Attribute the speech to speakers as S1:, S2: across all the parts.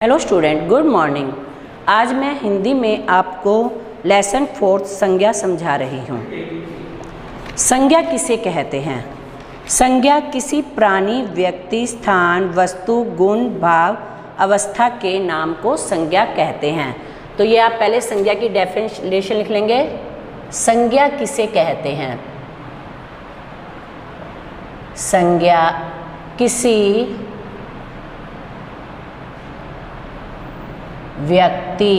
S1: Hello student, good morning. आज मैं हिंदी में आपको लेसन 4 संज्ञा समझा रही हूँ। संज्ञा किसे कहते हैं? संज्ञा किसी प्राणी, व्यक्ति, स्थान, वस्तु, गुण, भाव, अवस्था के नाम को संज्ञा कहते हैं। तो ये आप पहले संज्ञा की डेफिनेशन लिख लेंगे। संज्ञा किसे कहते हैं? संज्ञा किसी व्यक्ति,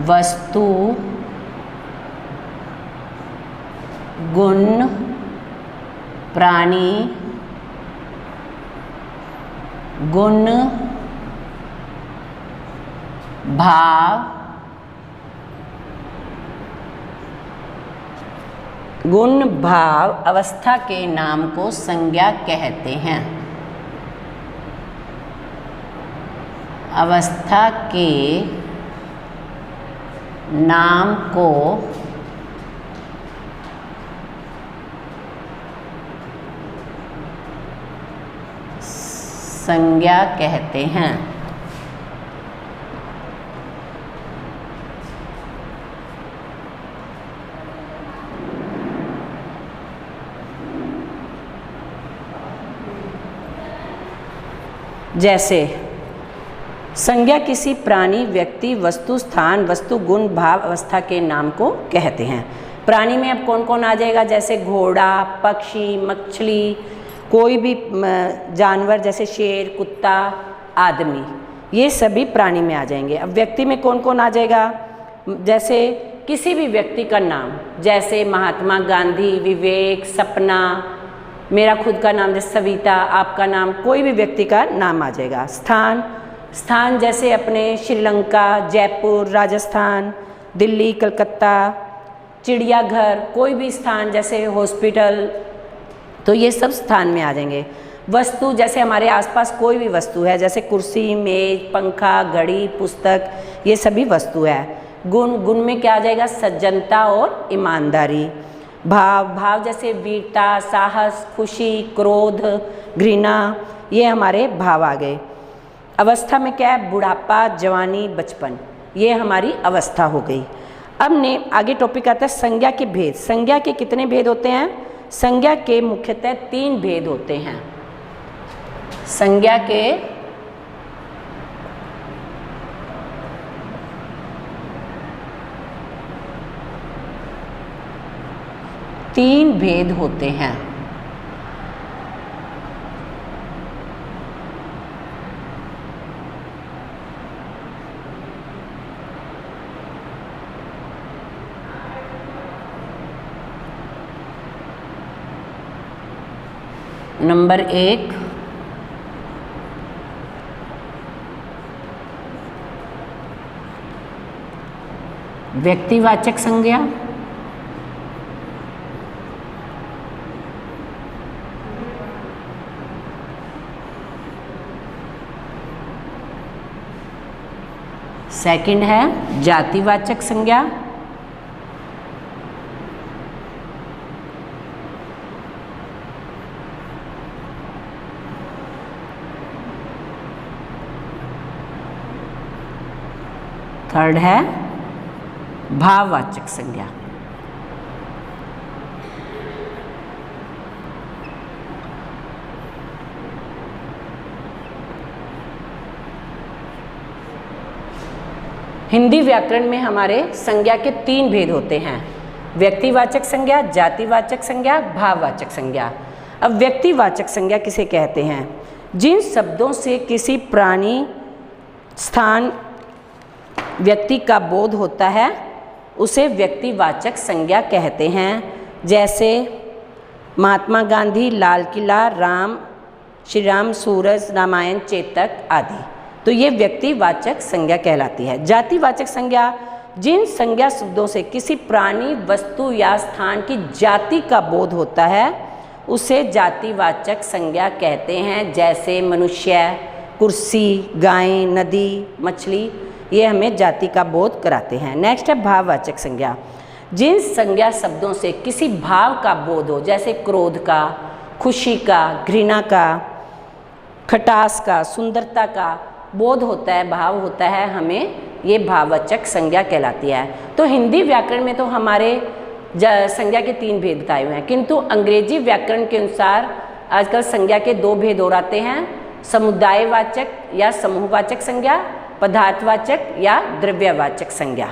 S1: वस्तु, गुण, प्राणी, गुण, भाव, गुण, भाव, अवस्था के नाम को संज्ञा कहते हैं। अवस्था के नाम को संज्ञा कहते हैं। जैसे संज्ञा किसी प्राणी, व्यक्ति, वस्तु, स्थान, वस्तु, गुण, भाव, अवस्था के नाम को कहते हैं। प्राणी में अब कौन कौन आ जाएगा? जैसे घोड़ा, पक्षी, मछली, कोई भी जानवर जैसे शेर, कुत्ता, आदमी, ये सभी प्राणी में आ जाएंगे। अब व्यक्ति में कौन कौन आ जाएगा? जैसे किसी भी व्यक्ति का नाम, जैसे महात्मा गांधी, विवेक, सपना, मेरा खुद का नाम जैसे सविता, आपका नाम, कोई भी व्यक्ति का नाम आ जाएगा। स्थान जैसे अपने श्रीलंका, जयपुर, राजस्थान, दिल्ली, कलकत्ता, चिड़ियाघर, कोई भी स्थान जैसे हॉस्पिटल, तो ये सब स्थान में आ जाएंगे। वस्तु जैसे हमारे आसपास कोई भी वस्तु है, जैसे कुर्सी, मेज, पंखा, घड़ी, पुस्तक, ये सभी वस्तु है। गुण में क्या आ जाएगा? सज्जनता और ईमानदारी। भाव जैसे वीरता, साहस, खुशी, क्रोध, घृणा, ये हमारे भाव आ गए। अवस्था में क्या है? बुढ़ापा, जवानी, बचपन, ये हमारी अवस्था हो गई। अब ने आगे टॉपिक आता है संज्ञा के भेद। संज्ञा के कितने भेद होते हैं? संज्ञा के मुख्यतः 3 भेद होते हैं। संज्ञा के 3 भेद होते हैं। नंबर 1, व्यक्तिवाचक संज्ञा। सेकंड है जातिवाचक संज्ञा। थर्ड है भाववाचक संज्ञा। हिंदी व्याकरण में हमारे संज्ञा के 3 भेद होते हैं: व्यक्तिवाचक संज्ञा, जातिवाचक संज्ञा, भाववाचक संज्ञा। अब व्यक्तिवाचक संज्ञा किसे कहते हैं? जिन शब्दों से किसी प्राणी, स्थान, व्यक्ति का बोध होता है उसे व्यक्तिवाचक संज्ञा कहते हैं। जैसे महात्मा गांधी, लाल किला, श्री राम, सूरज, रामायण, चेतक आदि, तो ये व्यक्तिवाचक संज्ञा कहलाती है। जातिवाचक संज्ञा जिन संज्ञा शब्दों से किसी प्राणी, वस्तु या स्थान की जाति का बोध होता है उसे जातिवाचक संज्ञा कहते हैं। जैसे मनुष्य, कुर्सी, गाय, नदी, मछली, ये हमें जाति का बोध कराते हैं। नेक्स्ट है भाववाचक संज्ञा। जिन संज्ञा शब्दों से किसी भाव का बोध हो, जैसे क्रोध का, खुशी का, घृणा का, खटास का, सुंदरता का बोध होता है, भाव होता है, हमें ये भाववाचक संज्ञा कहलाती है। तो हिंदी व्याकरण में तो हमारे संज्ञा के 3 भेद बताए हुए हैं, किंतु अंग्रेजी व्याकरण के अनुसार आजकल संज्ञा के 2 भेद और आते हैं, समुदायवाचक या समूहवाचक संज्ञा, पदार्थवाचक या द्रव्यवाचक संज्ञा।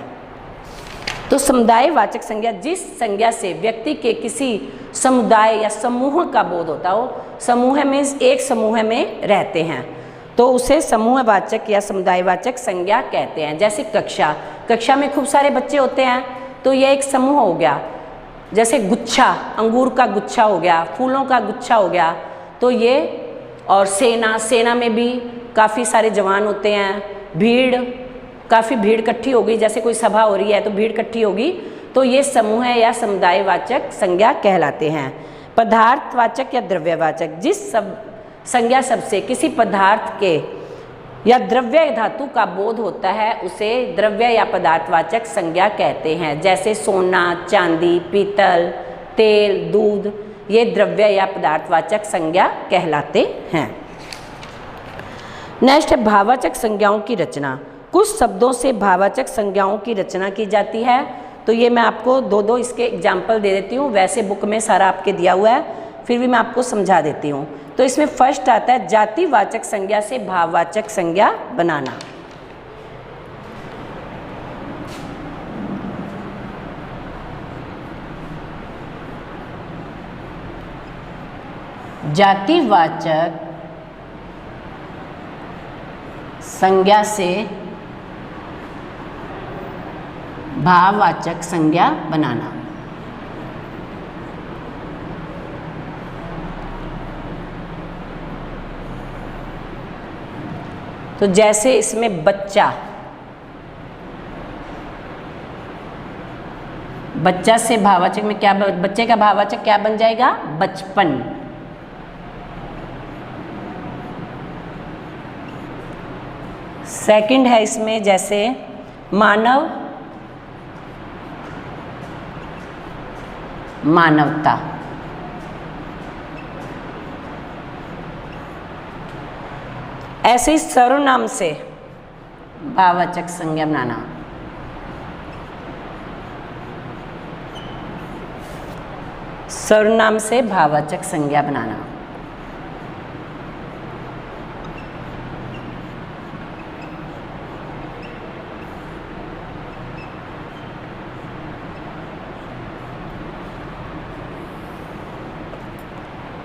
S1: तो समुदायवाचक संज्ञा जिस संज्ञा से व्यक्ति के किसी समुदाय या समूह का बोध होता हो, समूह मीन्स एक समूह में रहते हैं, तो उसे समूहवाचक या समुदायवाचक संज्ञा कहते हैं। जैसे कक्षा में खूब सारे बच्चे होते हैं तो यह एक समूह हो गया। जैसे गुच्छा, अंगूर का गुच्छा हो गया, फूलों का गुच्छा हो गया, तो ये, और सेना में भी काफ़ी सारे जवान होते हैं, काफ़ी भीड़ इकट्ठी होगी, जैसे कोई सभा हो रही है तो भीड़ इकट्ठी होगी, तो ये समूह या समुदायवाचक संज्ञा कहलाते हैं। पदार्थवाचक या द्रव्यवाचक जिस संज्ञा सबसे किसी पदार्थ के या द्रव्य धातु का बोध होता है उसे द्रव्य या पदार्थवाचक संज्ञा कहते हैं। जैसे सोना, चांदी, पीतल, तेल, दूध, ये द्रव्य या पदार्थवाचक संज्ञा कहलाते हैं। नेक्स्ट है भाववाचक संज्ञाओं की रचना। कुछ शब्दों से भाववाचक संज्ञाओं की रचना की जाती है, तो ये मैं आपको 2 इसके एग्जाम्पल दे देती हूँ। वैसे बुक में सारा आपके दिया हुआ है, फिर भी मैं आपको समझा देती हूँ। तो इसमें फर्स्ट आता है जातिवाचक संज्ञा से भाववाचक संज्ञा बनाना। जातिवाचक संज्ञा से भाववाचक संज्ञा बनाना। तो जैसे इसमें बच्चा से भाववाचक में क्या, बच्चे का भाववाचक क्या बन जाएगा? बचपन। सेकंड है इसमें जैसे मानव, मानवता। ऐसे ही सर्वनाम से भाववाचक संज्ञा बनाना। सर्वनाम से भाववाचक संज्ञा बनाना।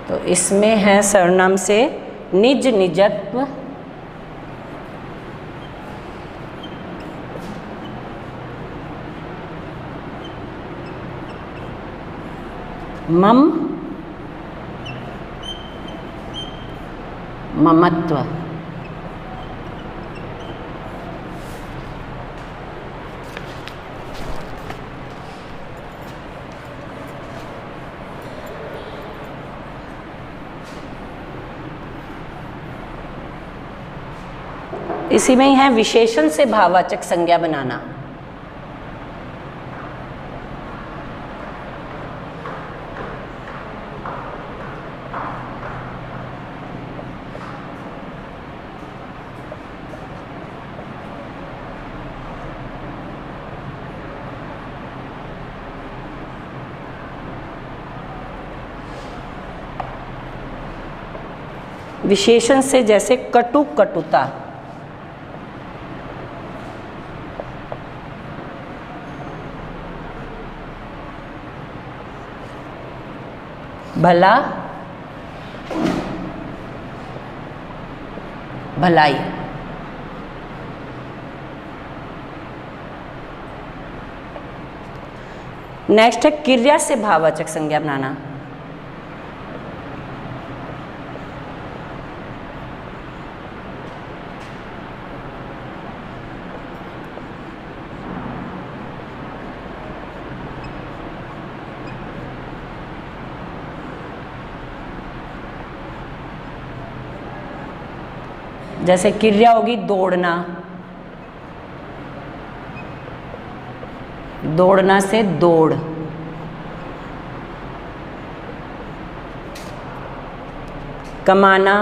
S1: तो इसमें है सर्वनाम से निज, निजत्व, मम, ममत्व। इसी में ही है विशेषण से भाववाचक संज्ञा बनाना। विशेषण से जैसे कटु, कटुता। भला, भलाई। नेक्स्ट है क्रिया से भाववाचक संज्ञा बनाना। जैसे क्रिया होगी दौड़ना, दौड़ना से दौड़। कमाना,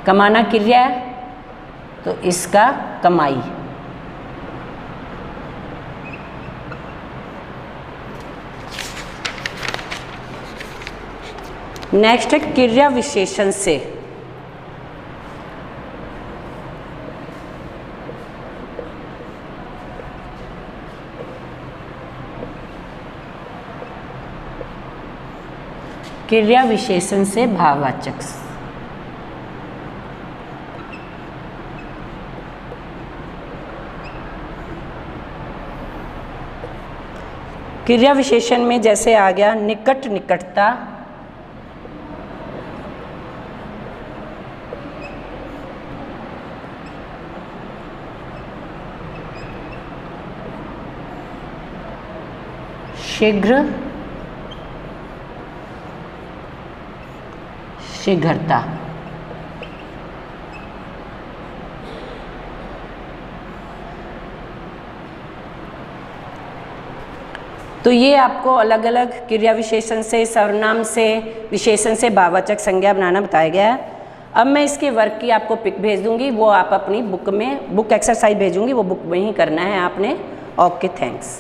S1: कमाना क्रिया है तो इसका कमाई। नेक्स्ट है क्रिया विशेषण से। क्रिया विशेषण से भाववाचक। क्रिया विशेषण में जैसे आ गया निकट, निकटता, शीघ्र, शीघ्रता। तो ये आपको अलग अलग क्रिया विशेषण से, सर्वनाम से, विशेषण से भाववाचक संज्ञा बनाना बताया गया है। अब मैं इसके वर्क की आपको पिक भेज दूंगी, वो आप अपनी बुक में, बुक एक्सरसाइज भेजूंगी, वो बुक में ही करना है आपने। Okay, thanks.